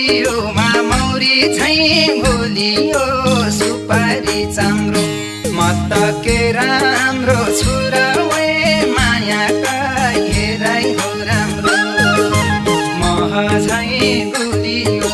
जिउमा मौरी झैँ भोलियो सुपारी चाम्रो म त के राम्रो छु र वे मायाका हेराइ हो राम्रो मह झैँ गुलियो